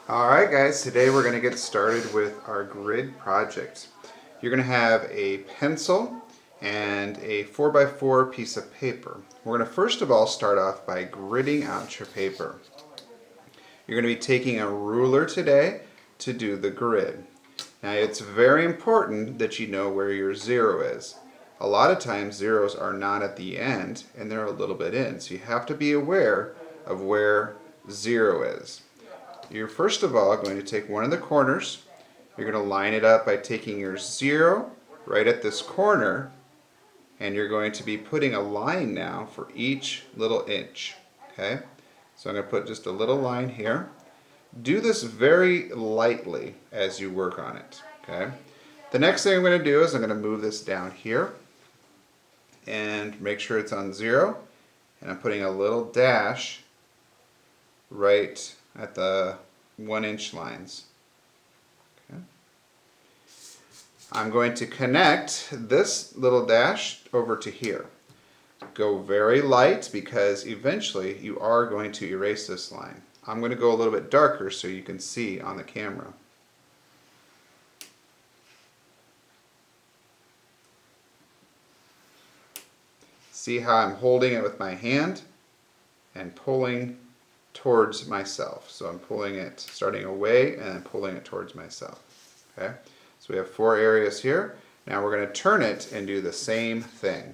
Alright guys, today we're going to get started with our grid project. You're going to have a pencil and a 4x4 piece of paper. We're going to first of all start off by gridding out your paper. You're going to be taking a ruler today to do the grid. Now it's very important that you know where your zero is. A lot of times zeros are not at the end and they're a little bit in, so you have to be aware of where zero is. You're first of all going to take one of the corners. You're going to line it up by taking your zero right at this corner, and you're going to be putting a line now for each little inch. Okay? So I'm going to put just a little line here. Do this very lightly as you work on it. Okay? The next thing I'm going to do is I'm going to move this down here and make sure it's on zero, and I'm putting a little dash right at the 1-inch lines. Okay. I'm going to connect this little dash over to here. Go very light because eventually you are going to erase this line. I'm going to go a little bit darker so you can see on the camera. See how I'm holding it with my hand and pulling towards myself. So I'm pulling it, starting away and then pulling it towards myself. Okay? So we have 4 areas here. Now we're going to turn it and do the same thing.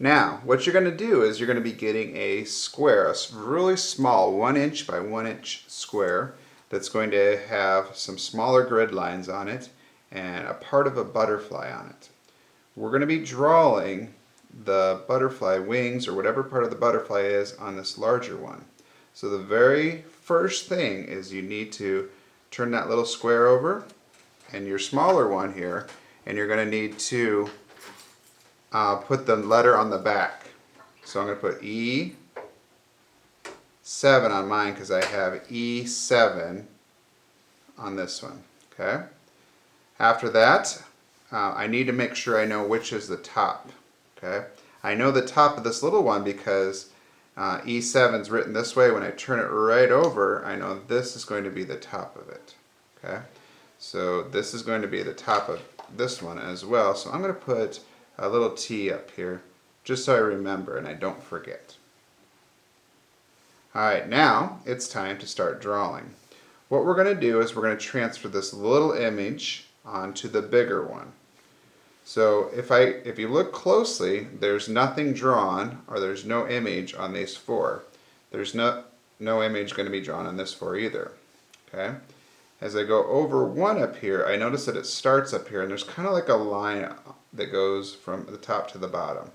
Now, what you're going to do is you're going to be getting a square, a really small 1-inch by 1-inch square that's going to have some smaller grid lines on it and a part of a butterfly on it. We're going to be drawing the butterfly wings or whatever part of the butterfly is on this larger one. So the very first thing is you need to turn that little square over and your smaller one here, and you're going to need to put the letter on the back. So I'm going to put E7 on mine because I have E7 on this one. Okay. After that, I need to make sure I know which is the top. Okay. I know the top of this little one because E7 is written this way. When I turn it right over, I know this is going to be the top of it. Okay. So this is going to be the top of this one as well. So I'm going to put a little T up here just so I remember and I don't forget. Alright, now it's time to start drawing. What we're going to do is we're going to transfer this little image onto the bigger one. So if you look closely, there's nothing drawn, or there's no image on these 4. There's no image going to be drawn on this 4 either. Okay? As I go over one up here, I notice that it starts up here and there's kind of like a line that goes from the top to the bottom.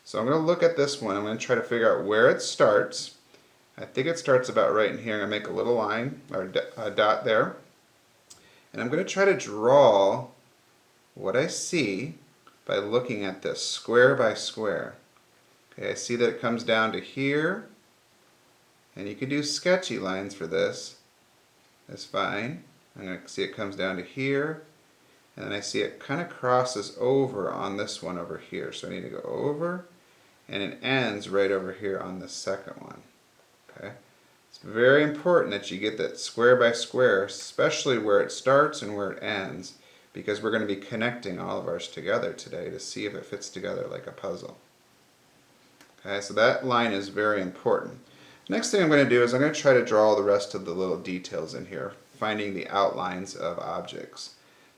So I'm going to look at this one. I'm going to try to figure out where it starts. I think it starts about right in here. I'm going to make a little line or a dot there. And I'm going to try to draw what I see by looking at this square by square. Okay, I see that it comes down to here. And you can do sketchy lines for this. That's fine. I'm going to see it comes down to here. And then I see it kind of crosses over on this one over here. So I need to go over, and it ends right over here on the second one. Okay? It's very important that you get that square by square, especially where it starts and where it ends, because we're going to be connecting all of ours together today to see if it fits together like a puzzle. Okay, so that line is very important. Next thing I'm going to do is I'm going to try to draw the rest of the little details in here, finding the outlines of objects.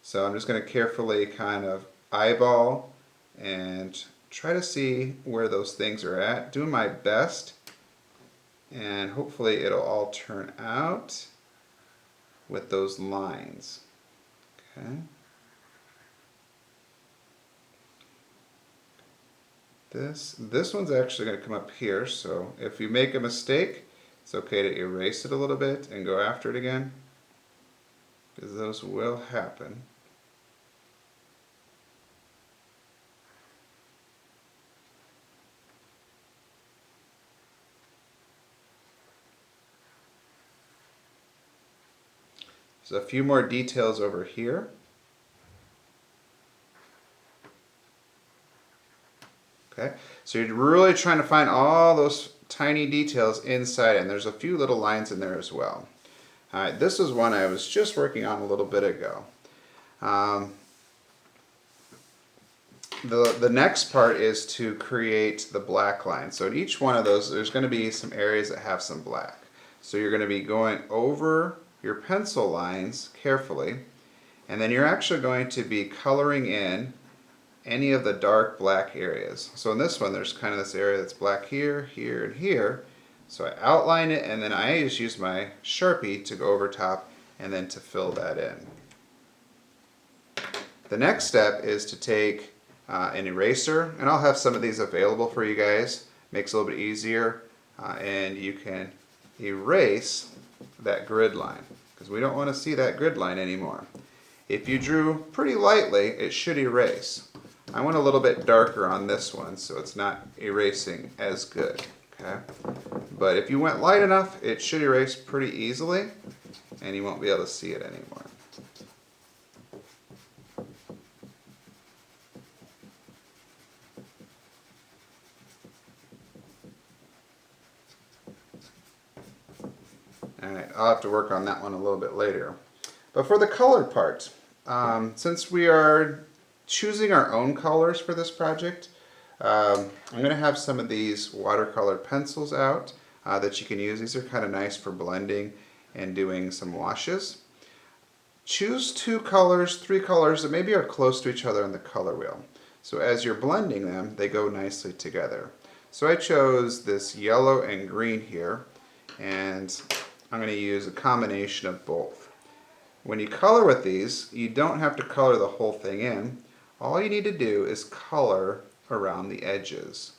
So I'm just going to carefully kind of eyeball and try to see where those things are at, doing my best, and hopefully it'll all turn out with those lines. Okay. This one's actually going to come up here, so if you make a mistake, it's okay to erase it a little bit and go after it again, because those will happen. So a few more details over here. Okay, so you're really trying to find all those tiny details inside, and there's a few little lines in there as well. All right, this is one I was just working on a little bit ago. The next part is to create the black line. So in each one of those, there's going to be some areas that have some black. So you're going to be going over your pencil lines carefully, and then you're actually going to be coloring in any of the dark black areas. So in this one, there's kind of this area that's black here, here, and here. So I outline it, and then I just use my Sharpie to go over top and then to fill that in. The next step is to take an eraser, and I'll have some of these available for you guys. Makes it a little bit easier, and you can erase that grid line, because we don't want to see that grid line anymore. If you drew pretty lightly, it should erase. I went a little bit darker on this one, so it's not erasing as good. Okay? But if you went light enough, it should erase pretty easily, and you won't be able to see it anymore. Alright, I'll have to work on that one a little bit later. But for the color part, since we are choosing our own colors for this project, I'm going to have some of these watercolor pencils out that you can use. These are kind of nice for blending and doing some washes. Choose 2 colors, 3 colors that maybe are close to each other on the color wheel. So as you're blending them, they go nicely together. So I chose this yellow and green here, and I'm going to use a combination of both. When you color with these, you don't have to color the whole thing in. All you need to do is color around the edges,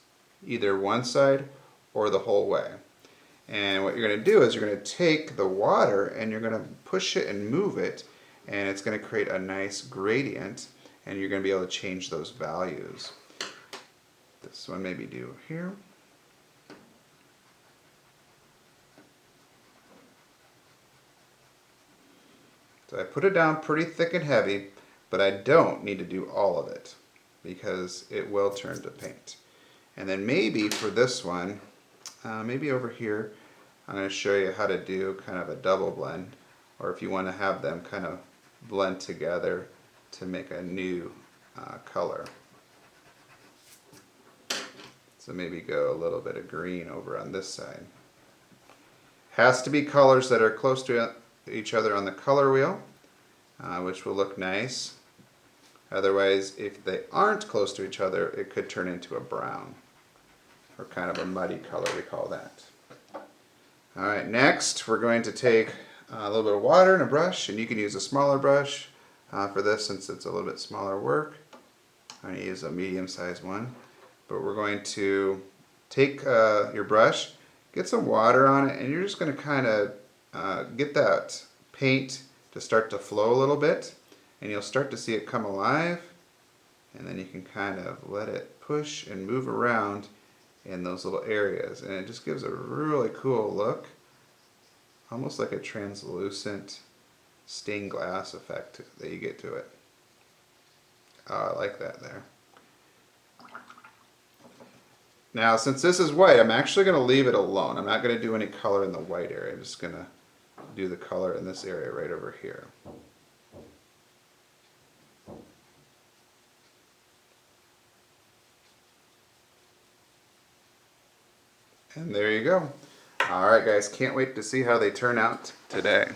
either one side or the whole way. And what you're going to do is you're going to take the water and you're going to push it and move it, and it's going to create a nice gradient, and you're going to be able to change those values. This one maybe do here. So I put it down pretty thick and heavy, but I don't need to do all of it because it will turn to paint. And then maybe for this one, maybe over here, I'm going to show you how to do kind of a double blend, or if you want to have them kind of blend together to make a new color. So maybe go a little bit of green over on this side. Has to be colors that are close to each other on the color wheel, which will look nice. Otherwise, if they aren't close to each other, it could turn into a brown, or kind of a muddy color, we call that. Alright, next we're going to take a little bit of water and a brush, and you can use a smaller brush for this since it's a little bit smaller work. I'm going to use a medium-sized one, but we're going to take your brush, get some water on it, and you're just going to kind of get that paint to start to flow a little bit, and you'll start to see it come alive, and then you can kind of let it push and move around in those little areas, and it just gives a really cool look, almost like a translucent stained glass effect that you get to it. Oh, I like that there. Now, since this is white, I'm actually going to leave it alone. I'm not going to do any color in the white area. I'm just going to do the color in this area right over here. And there you go. Alright guys, can't wait to see how they turn out today.